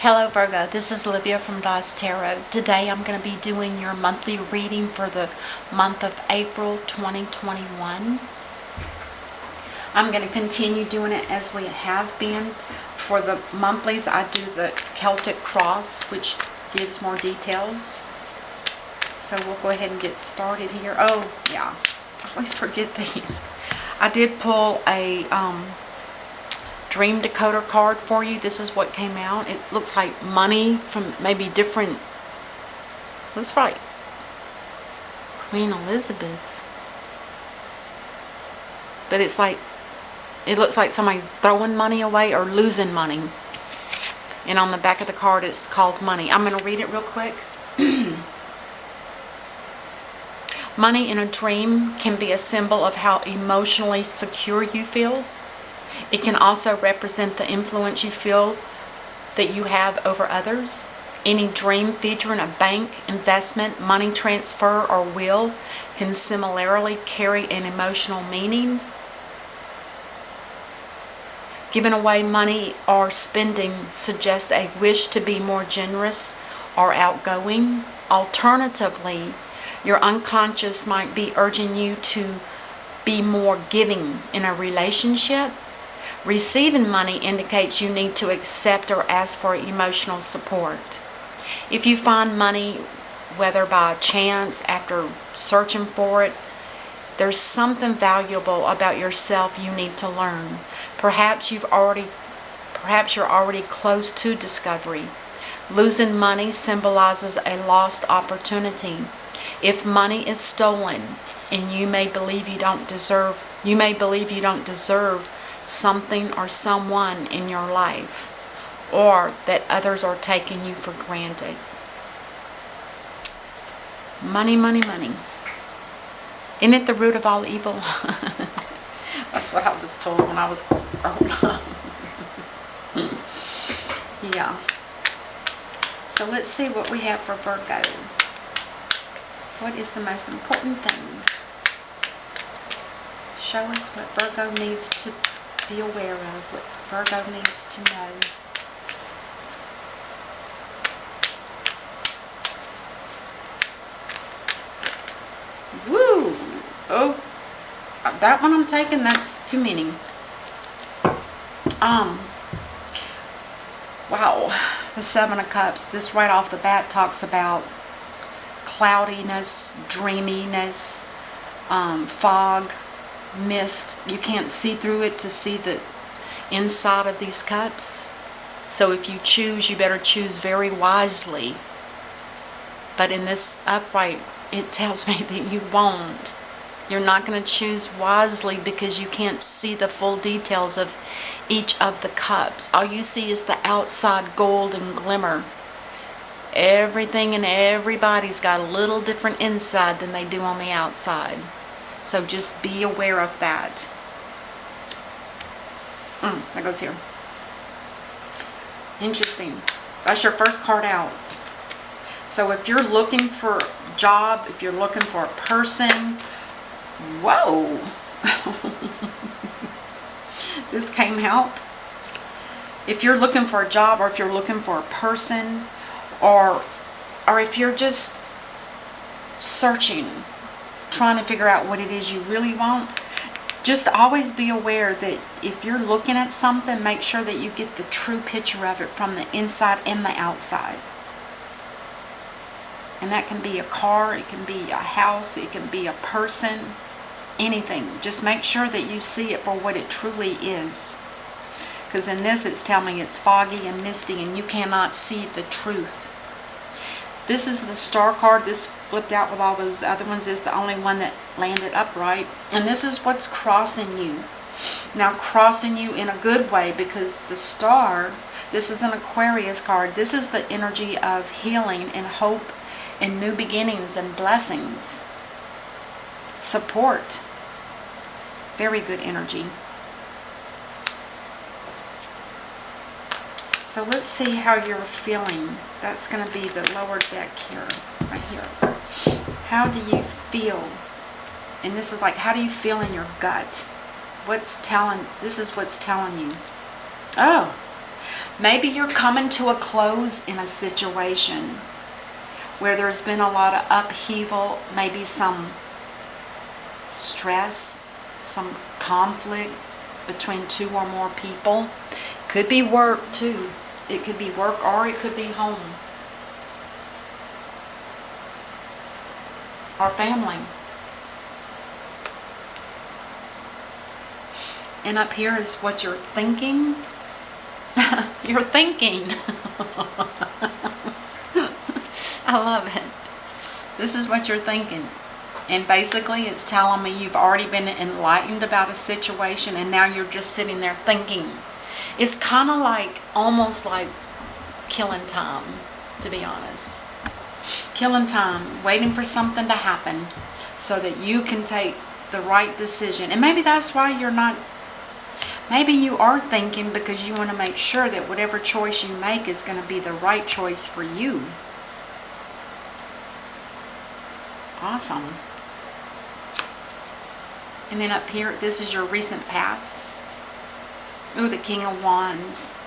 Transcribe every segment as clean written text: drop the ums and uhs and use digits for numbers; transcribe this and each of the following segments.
Hello Virgo, this is Olivia from Dawes Tarot. Today I'm going to be doing your monthly reading for the month of April 2021. I'm going to continue doing it as we have been. For the monthlies, I do the Celtic cross, which gives more details. So we'll go ahead and get started here. Oh yeah, I always forget these. I did pull a dream decoder card for you. This is what came out. It looks like money from maybe different, that's right, Queen Elizabeth, but it's like, it looks like somebody's throwing money away or losing money, and on the back of the card it's called money. I'm going to read it real quick. Money in a dream can be a symbol of how emotionally secure you feel. It can also represent the influence you feel that you have over others. Any dream featuring a bank, investment, money transfer, or will can similarly carry an emotional meaning. Giving away money or spending suggests a wish to be more generous or outgoing. Alternatively, your unconscious might be urging you to be more giving in a relationship. Receiving money indicates you need to accept or ask for emotional support. If you find money, whether by chance, after searching for it, there's something valuable about yourself you need to learn. Perhaps you're already close to discovery. Losing money symbolizes a lost opportunity. If money is stolen, and you may believe you don't deserve something or someone in your life, or that others are taking you for granted. Money, money, money. Isn't it the root of all evil? That's what I was told when I was growing up. Yeah. So let's see what we have for Virgo. What is the most important thing? Show us what Virgo needs to be aware of, what Virgo needs to know. Woo! Oh, that one I'm taking, that's too many. Wow, the Seven of Cups. This right off the bat talks about cloudiness, dreaminess, fog, mist. You can't see through it to see the inside of these cups. So if you choose, you better choose very wisely. But in this upright, it tells me that you won't. You're not going to choose wisely because you can't see the full details of each of the cups. All you see is the outside gold and glimmer. Everything and everybody's got a little different inside than they do on the outside. So just be aware of that. That goes here. Interesting. That's your first card out. So if you're looking for a job, if you're looking for a person, whoa. This came out. If you're looking for a job, or if you're looking for a person, or if you're just searching, trying to figure out what it is you really want, just always be aware that if you're looking at something, make sure that you get the true picture of it from the inside and the outside. And that can be a car, it can be a house, it can be a person, anything. Just make sure that you see it for what it truly is. Because in this it's telling me it's foggy and misty and you cannot see the truth. This is the Star card. This flipped out with all those other ones. Is the only one that landed upright. And this is what's crossing you. Now crossing you in a good way, because the Star, this is an Aquarius card. This is the energy of healing and hope and new beginnings and blessings. Support. Very good energy. So let's see how you're feeling. That's going to be the lower deck here, right here. How do you feel? And this is like, how do you feel in your gut? This is what's telling you. Oh, Maybe you're coming to a close in a situation where there's been a lot of upheaval, maybe some stress, some conflict between two or more people. Could be work too. It could be work or it could be home or family. And up here is what you're thinking. You're thinking. I love it. This is what you're thinking. And basically it's telling me you've already been enlightened about a situation and now you're just sitting there thinking. It's kind of like, almost like killing time, to be honest. Killing time, waiting for something to happen so that you can take the right decision. And maybe that's why you're not, maybe you are thinking because you want to make sure that whatever choice you make is going to be the right choice for you. Awesome. And then up here, this is your recent past. Ooh, the King of Wands.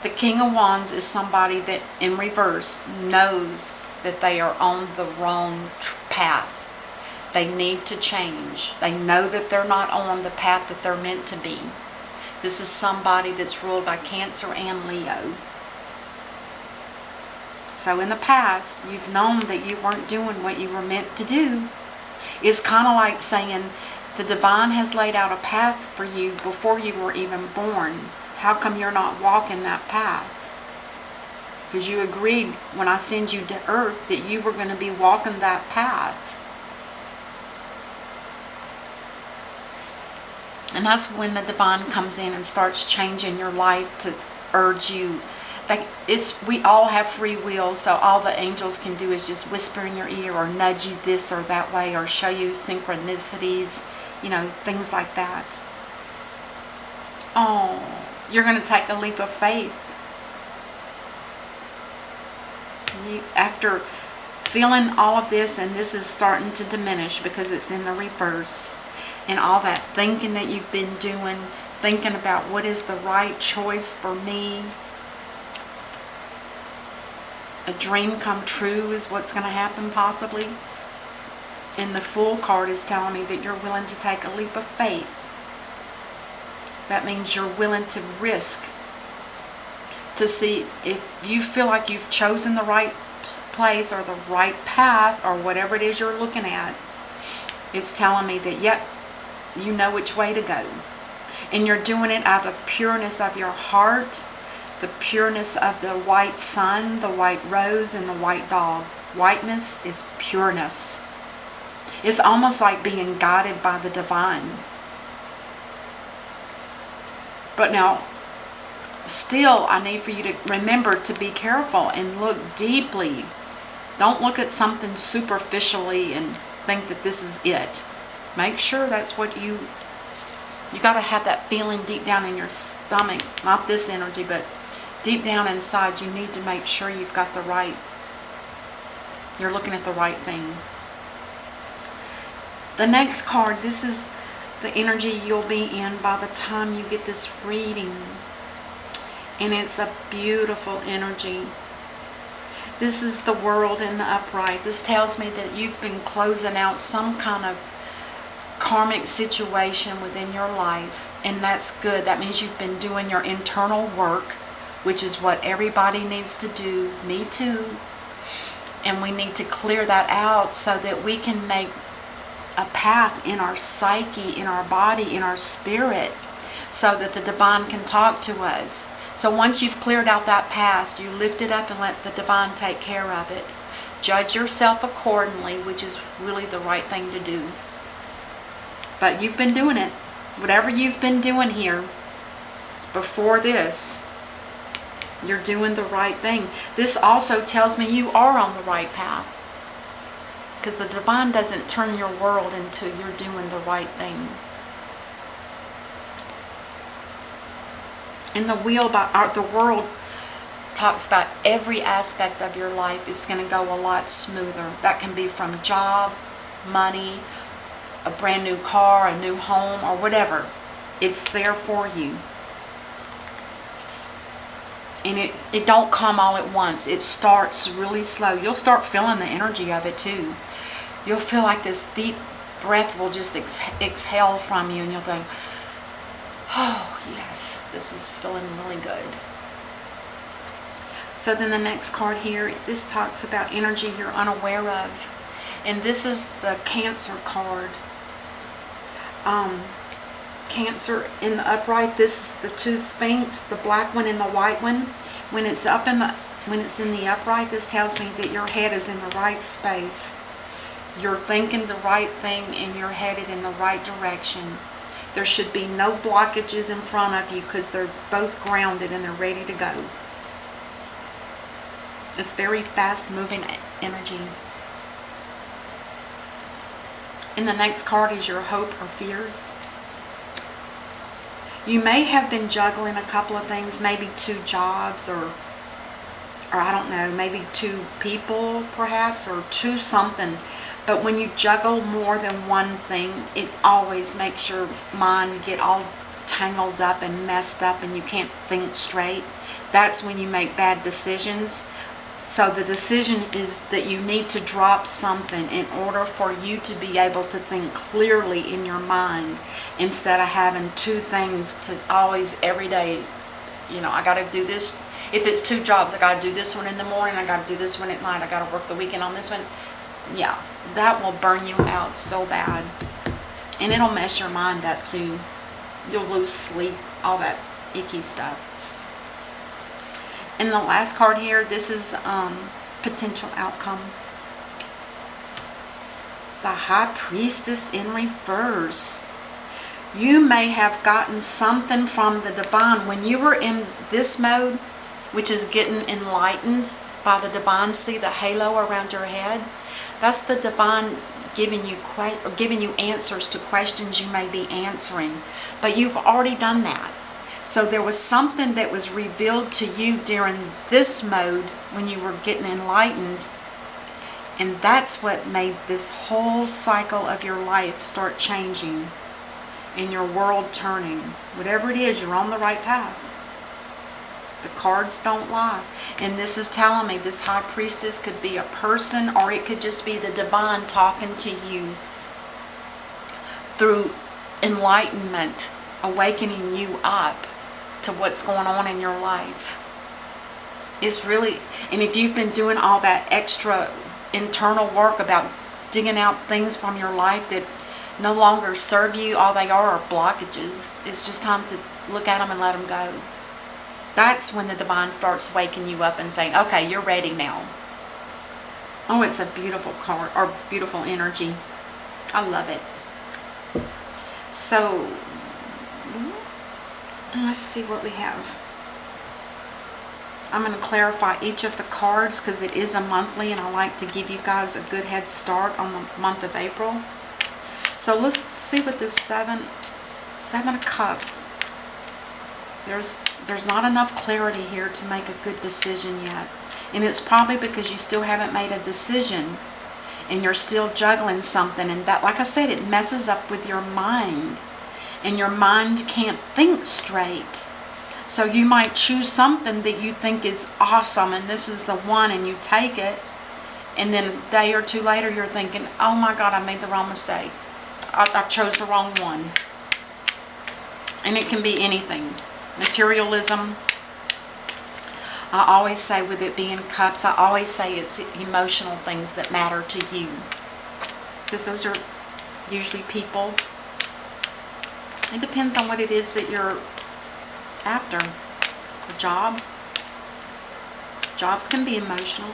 The King of Wands is somebody that, in reverse, knows that they are on the wrong path. They need to change. They know that they're not on the path that they're meant to be. This is somebody that's ruled by Cancer and Leo. So in the past, you've known that you weren't doing what you were meant to do. It's kind of like saying, the divine has laid out a path for you before you were even born. How come you're not walking that path? Because you agreed when I send you to earth that you were going to be walking that path. And that's when the divine comes in and starts changing your life to urge you. We all have free will, so all the angels can do is just whisper in your ear or nudge you this or that way or show you synchronicities, you know, things like that. Oh, you're going to take a leap of faith. After feeling all of this, and this is starting to diminish because it's in the reverse, and all that thinking that you've been doing, thinking about what is the right choice for me. A dream come true is what's going to happen possibly. And the Fool card is telling me that you're willing to take a leap of faith. That means you're willing to risk to see if you feel like you've chosen the right place or the right path or whatever it is you're looking at. It's telling me that, yep, you know which way to go. And you're doing it out of the pureness of your heart, the pureness of the white sun, the white rose, and the white dog. Whiteness is pureness. It's almost like being guided by the divine. But now, still, I need for you to remember to be careful and look deeply. Don't look at something superficially and think that this is it. Make sure that's what you got to have that feeling deep down in your stomach. Not this energy, but deep down inside, you need to make sure you've got the right, you're looking at the right thing. The next card, this is the energy you'll be in by the time you get this reading. And it's a beautiful energy. This is the World in the upright. This tells me that you've been closing out some kind of karmic situation within your life. And that's good. That means you've been doing your internal work, which is what everybody needs to do. Me too. And we need to clear that out so that we can make a path in our psyche, in our body, in our spirit, so that the divine can talk to us. So once you've cleared out that past, you lift it up and let the divine take care of it. Judge yourself accordingly, which is really the right thing to do. But you've been doing it. Whatever you've been doing here before this, you're doing the right thing. This also tells me you are on the right path. Because the divine doesn't turn your world until you're doing the right thing. And the world talks about every aspect of your life is going to go a lot smoother. That can be from job, money, a brand new car, a new home, or whatever. It's there for you. And it don't come all at once. It starts really slow. You'll start feeling the energy of it too. You'll feel like this deep breath will just exhale from you, and you'll go, oh yes, this is feeling really good. So then the next card here, this talks about energy you're unaware of. And this is the Cancer card. Cancer in the upright, this is the two Sphinx, the black one and the white one. When it's in the upright, this tells me that your head is in the right space. You're thinking the right thing and you're headed in the right direction. There should be no blockages in front of you because they're both grounded and they're ready to go. It's very fast moving energy. And the next card is your hope or fears. You may have been juggling a couple of things, maybe 2 jobs or I don't know, maybe 2 people perhaps, or 2 something. But when you juggle more than one thing, it always makes your mind get all tangled up and messed up and you can't think straight. That's when you make bad decisions. So the decision is that you need to drop something in order for you to be able to think clearly in your mind, instead of having 2 things to always, every day, you know, I got to do this. If it's 2 jobs, I got to do this one in the morning, I got to do this one at night, I got to work the weekend on this one. Yeah, that will burn you out so bad. And it'll mess your mind up too. You'll lose sleep, all that icky stuff. And the last card here, this is potential outcome. The High Priestess in reverse. You may have gotten something from the divine when you were in this mode, which is getting enlightened by the divine. See the halo around your head? That's the divine giving you answers to questions you may be answering. But you've already done that. So there was something that was revealed to you during this mode when you were getting enlightened. And that's what made this whole cycle of your life start changing and your world turning. Whatever it is, you're on the right path. The cards don't lie. And this is telling me this High Priestess could be a person, or it could just be the divine talking to you through enlightenment, awakening you up to what's going on in your life. It's really, and if you've been doing all that extra internal work about digging out things from your life that no longer serve you, all they are blockages. It's just time to look at them and let them go. That's when the divine starts waking you up and saying, okay, you're ready now. Oh, it's a beautiful card, or beautiful energy. I love it. So, let's see what we have. I'm going to clarify each of the cards because it is a monthly and I like to give you guys a good head start on the month of April. So let's see what this Seven of Cups. There's not enough clarity here to make a good decision yet. And it's probably because you still haven't made a decision and you're still juggling something. And that, like I said, it messes up with your mind. And your mind can't think straight. So you might choose something that you think is awesome and this is the one, and you take it, and then a day or 2 later you're thinking, oh my God, I made the wrong mistake. I chose the wrong one. And it can be anything. Materialism. I always say, with it being cups, I always say it's emotional things that matter to you. Because those are usually people. It depends on what it is that you're after. A job. Jobs can be emotional.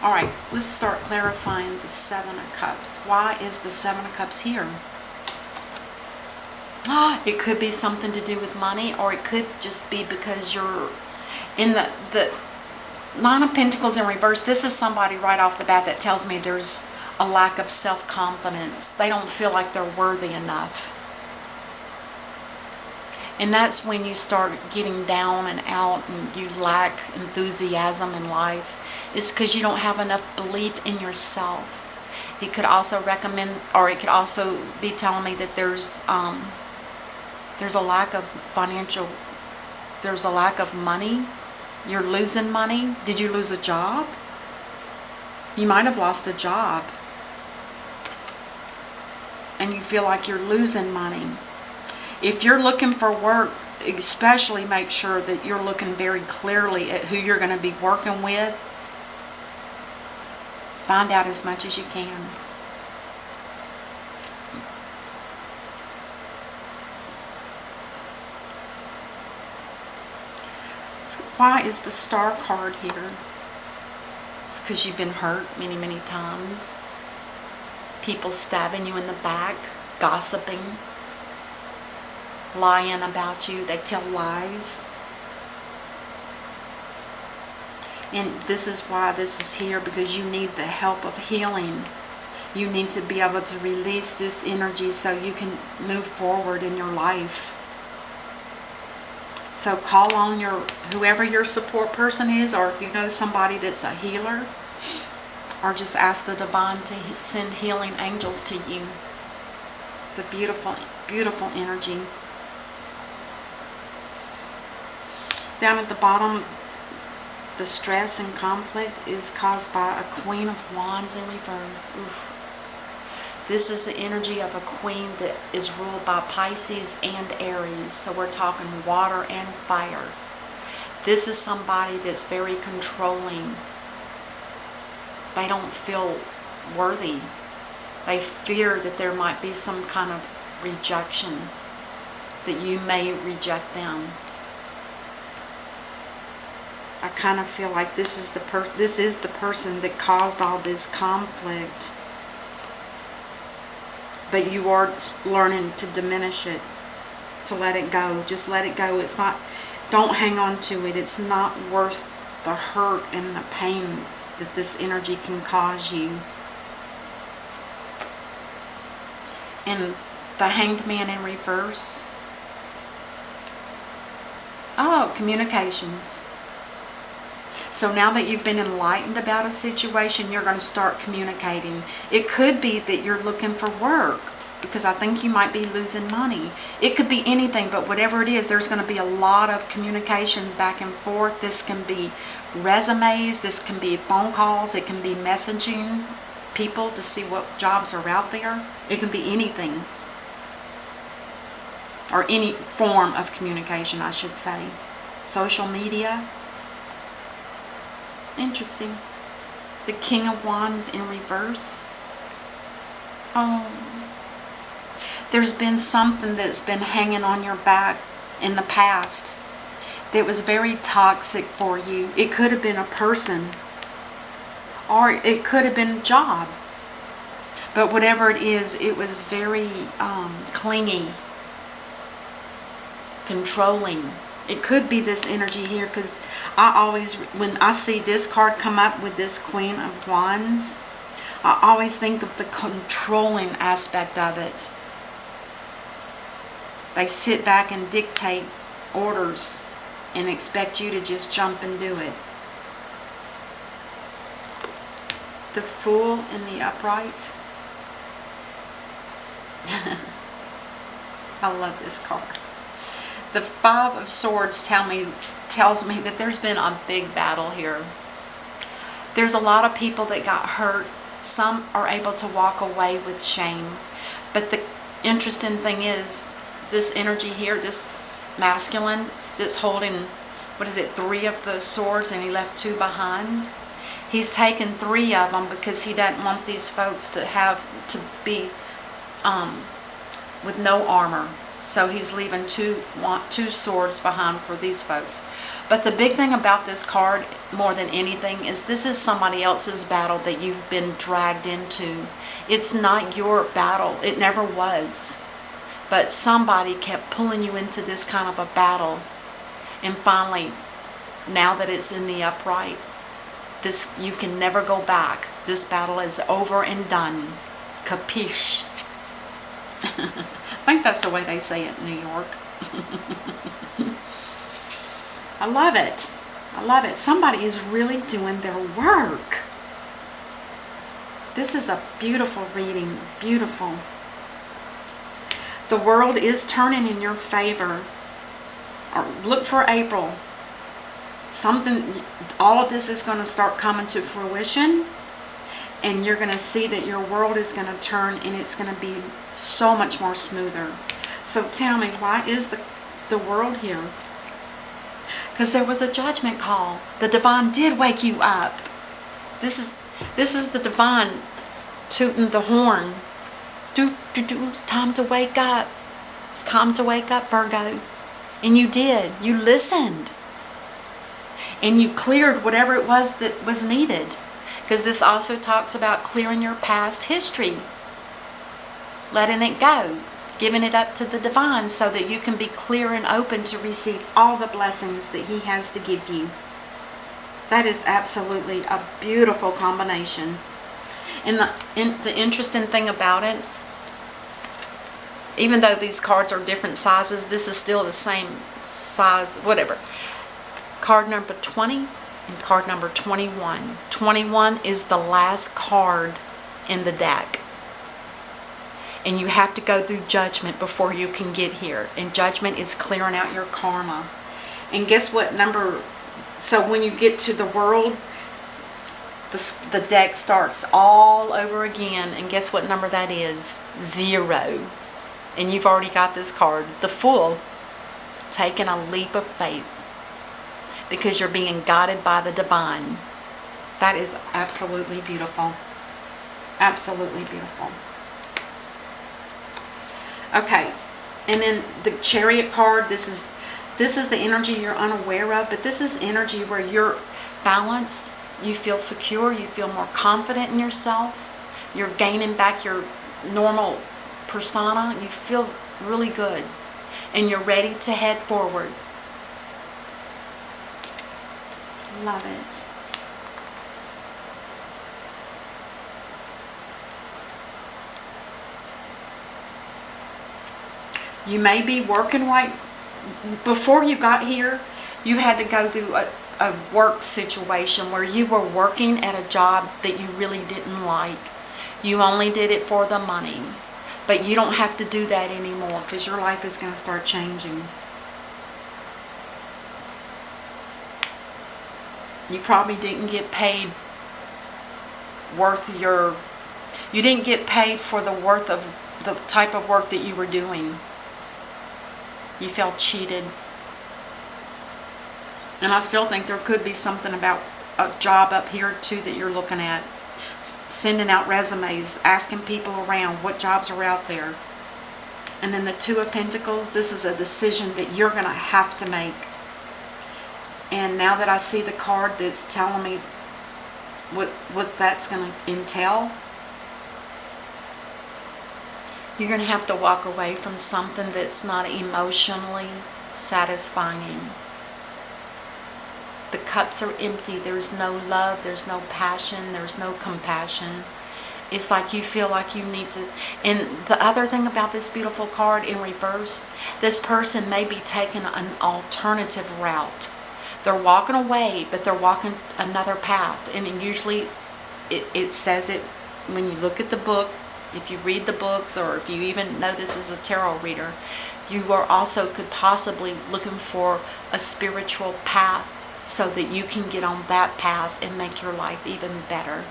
Alright, let's start clarifying the Seven of Cups. Why is the Seven of Cups here? It could be something to do with money, or it could just be because you're in the Nine of Pentacles in reverse. This is somebody right off the bat that tells me there's a lack of self-confidence. They don't feel like they're worthy enough. And that's when you start getting down and out and you lack enthusiasm in life. It's because you don't have enough belief in yourself. It could also recommend, or it could also be telling me that there's a lack of financial there's a lack of money. You're losing money. Did you lose a job? You might have lost a job. And you feel like you're losing money. If you're looking for work, especially make sure that you're looking very clearly at who you're going to be working with. Find out as much as you can. So why is the Star card here? It's because you've been hurt many, many times. People stabbing you in the back, gossiping, lying about you. They tell lies. And this is why this is here, because you need the help of healing. You need to be able to release this energy so you can move forward in your life. So call on whoever your support person is, or if you know somebody that's a healer, or just ask the divine to send healing angels to you. It's a beautiful, beautiful energy. Down at the bottom, the stress and conflict is caused by a Queen of Wands in reverse. Oof. This is the energy of a queen that is ruled by Pisces and Aries. So we're talking water and fire. This is somebody that's very controlling. They don't feel worthy. They fear that there might be some kind of rejection, that you may reject them. I kind of feel like this is the person that caused all this conflict. But you are learning to diminish it, to let it go. Just let it go. It's not, don't hang on to it. It's not worth the hurt and the pain that this energy can cause you. And the Hanged Man in reverse. Oh, communications. So now that you've been enlightened about a situation, you're going to start communicating. It could be that you're looking for work, because I think you might be losing money. It could be anything, but whatever it is, there's going to be a lot of communications back and forth. This can be resumes, this can be phone calls, it can be messaging people to see what jobs are out there. It can be anything. Or any form of communication, I should say. Social media. Interesting. The King of Wands in reverse. Oh. There's been something that's been hanging on your back in the past that was very toxic for you. It could have been a person, or it could have been a job. But whatever it is, it was very clingy, controlling. It could be this energy here, because I always, when I see this card come up with this Queen of Wands, I always think of the controlling aspect of it. They sit back and dictate orders and expect you to just jump and do it. The Fool in the upright. I love this card. The Five of Swords tells me that there's been a big battle here. There's a lot of people that got hurt. Some are able to walk away with shame. But the interesting thing is, this energy here, this masculine that's holding, what is it, 3 of the swords, and he left 2 behind. He's taken 3 of them because he doesn't want these folks to be with no armor. So he's leaving 2 swords behind for these folks. But the big thing about this card, more than anything, is this is somebody else's battle that you've been dragged into. It's not your battle. It never was. But somebody kept pulling you into this kind of a battle. And finally, now that it's in the upright, you can never go back. This battle is over and done. Capiche? I think that's the way they say it in New York. I love it. I love it. Somebody is really doing their work. This is a beautiful reading. Beautiful. The world is turning in your favor. or look for April. Something, all of this is going to start coming to fruition, and you're going to see that your world is going to turn, and it's going to be so much more smoother. So tell me, why is the world here? Because there was a judgment call. The divine did wake you up. This is the divine tooting the horn. It's time to wake up. It's time to wake up, Virgo. And you did. You listened. And you cleared whatever it was that was needed. Because this also talks about clearing your past history. Letting it go. Giving it up to the divine so that you can be clear and open to receive all the blessings that he has to give you. That is absolutely a beautiful combination. And the interesting thing about it, even though these cards are different sizes, this is still the same size, whatever. Card number 20 and card number 21. 21 is the last card in the deck. And you have to go through judgment before you can get here. And judgment is clearing out your karma. And guess what number? So when you get to the world, the deck starts all over again. And guess what number that is? 0. And you've already got this card. The Fool. Taking a leap of faith. Because you're being guided by the divine. That is absolutely beautiful. Absolutely beautiful. Okay, and then the Chariot card, this is the energy you're unaware of, but this is energy where you're balanced, you feel secure, you feel more confident in yourself, you're gaining back your normal persona, you feel really good, and you're ready to head forward. Love it. You may be working right. Before you got here, you had to go through a work situation where you were working at a job that you really didn't like. You only did it for the money. But you don't have to do that anymore because your life is going to start changing. You probably didn't get paid you didn't get paid for the worth of the type of work that you were doing. You felt cheated. And I still think there could be something about a job up here too that you're looking at. Sending out resumes, asking people around what jobs are out there. And then the Two of Pentacles, this is a decision that you're going to have to make. And now that I see the card that's telling me what that's going to entail, you're going to have to walk away from something that's not emotionally satisfying. The cups are empty. There's no love. There's no passion. There's no compassion. It's like you feel like you need to. And the other thing about this beautiful card in reverse, this person may be taking an alternative route. They're walking away, but they're walking another path. And usually it says it when you look at the book. If you read the books, or if you even know this as a tarot reader, you are also could possibly looking for a spiritual path so that you can get on that path and make your life even better.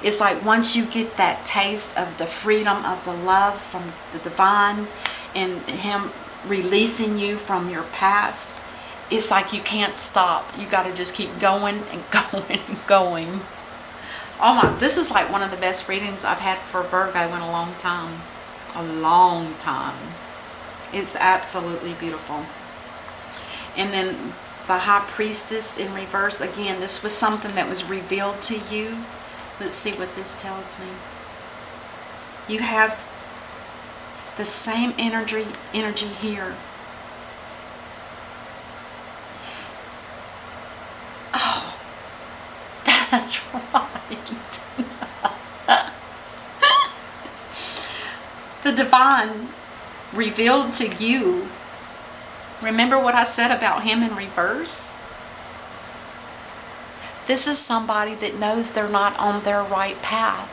It's like once you get that taste of the freedom of the love from the divine and him releasing you from your past, it's like you can't stop. You got to just keep going and going and going. Oh my, this is like one of the best readings I've had for Virgo in a long time. A long time. It's absolutely beautiful. And then the High Priestess in reverse. Again, this was something that was revealed to you. Let's see what this tells me. You have the same energy here. Oh, that's right. The divine revealed to you. Remember what I said about him in reverse? This is somebody that knows they're not on their right path.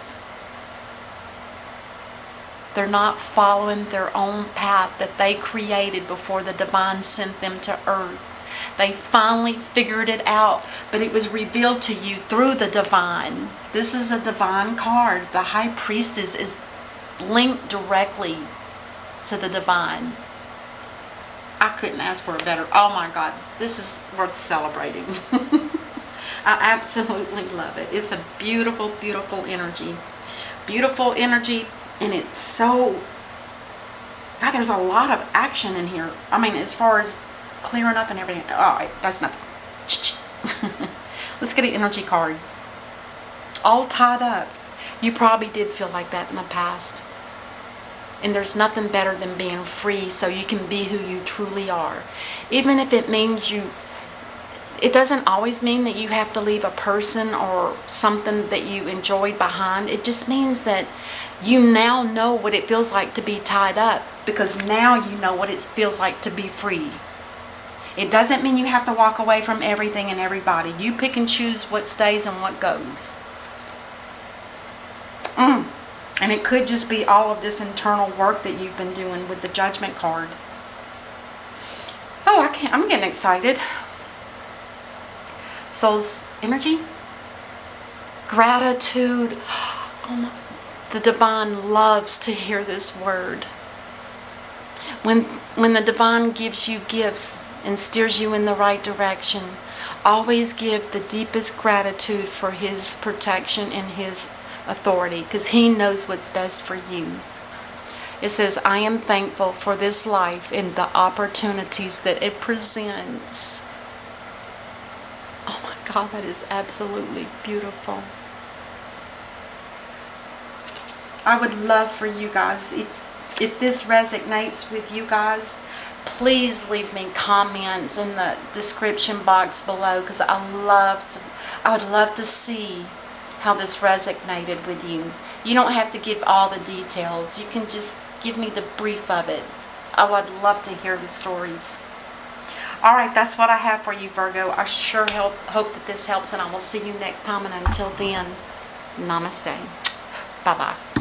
They're not following their own path that they created before the divine sent them to earth. They finally figured it out, but it was revealed to you through the divine. This is a divine card. The High Priestess is linked directly to the divine. I couldn't ask for a better. Oh my God, this is worth celebrating. I absolutely love it. It's a beautiful, beautiful energy. Beautiful energy, and it's so, God, there's a lot of action in here. I mean, as far as clearing up and everything. All right, that's not. Let's get an energy card. All tied up. You probably did feel like that in the past. And there's nothing better than being free so you can be who you truly are. Even if it means it doesn't always mean that you have to leave a person or something that you enjoyed behind. It just means that you now know what it feels like to be tied up, because now you know what it feels like to be free. It doesn't mean you have to walk away from everything and everybody. You pick and choose what stays and what goes. And it could just be all of this internal work that you've been doing with the Judgment card. Oh, I'm getting excited. Soul's energy. Gratitude. Oh my, the divine loves to hear this word. When the divine gives you gifts and steers you in the right direction, always give the deepest gratitude for his protection and his authority, because he knows what's best for you. It says, I am thankful for this life and the opportunities that it presents. Oh my God, that is absolutely beautiful. I would love for you guys, if this resonates with you guys, please leave me comments in the description box below, because I would love to see how this resonated with you. You don't have to give all the details. You can just give me the brief of it. I would love to hear the stories. Alright, that's what I have for you, Virgo. I sure hope that this helps, and I will see you next time. And until then, namaste. Bye-bye.